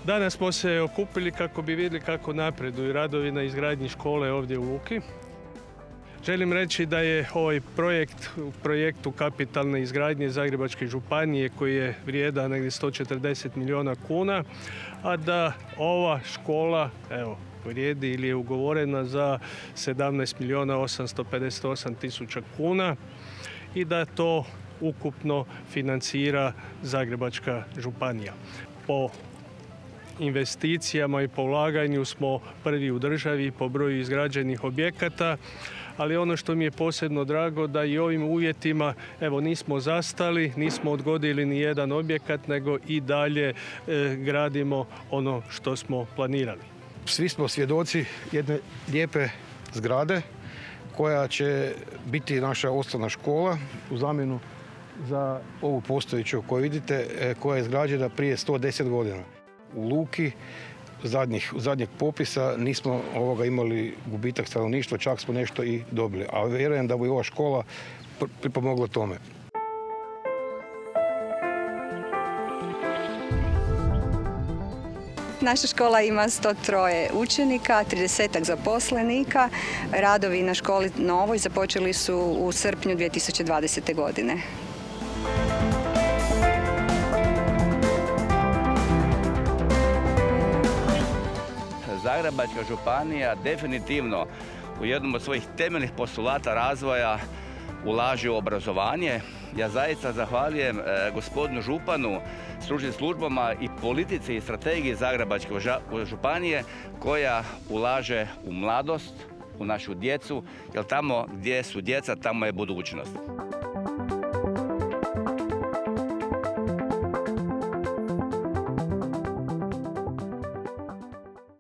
Danas smo se okupili kako bi vidjeli kako napreduju radovi na izgradnji škole ovdje u Luki. Želim reći da je ovaj projektu kapitalne izgradnje Zagrebačke županije koji je vrijedan negdje 140 milijuna kuna, a da ova škola vrijedi ili je ugovorena za 17 milijuna 858 tisuća kuna i da to ukupno financira Zagrebačka županija. Po investicijama i po ulaganju smo prvi u državi po broju izgrađenih objekata, ali ono što mi je posebno drago da i ovim uvjetima nismo zastali, nismo odgodili ni jedan objekat, nego i dalje gradimo ono što smo planirali. Svi smo svjedoci jedne lijepe zgrade koja će biti naša osnovna škola u zamjenu za ovu postojeću koju vidite, koja je izgrađena prije 110 godina. U Luki zadnjeg popisa nismo imali gubitak stanovništva, čak smo nešto i dobili. A vjerujem da bi ova škola pripomogla tome. Naša škola ima 103 učenika, 30 zaposlenika. Radovi na školi novoj započeli su u srpnju 2020. godine. Zagrebačka županija definitivno u jednom od svojih temeljnih postulata razvoja ulaže u obrazovanje. Ja zaista zahvaljujem gospodinu županu, stručnim službama i politici i strategiji Zagrebačke županije koja ulaže u mladost, u našu djecu, jer tamo gdje su djeca, tamo je budućnost.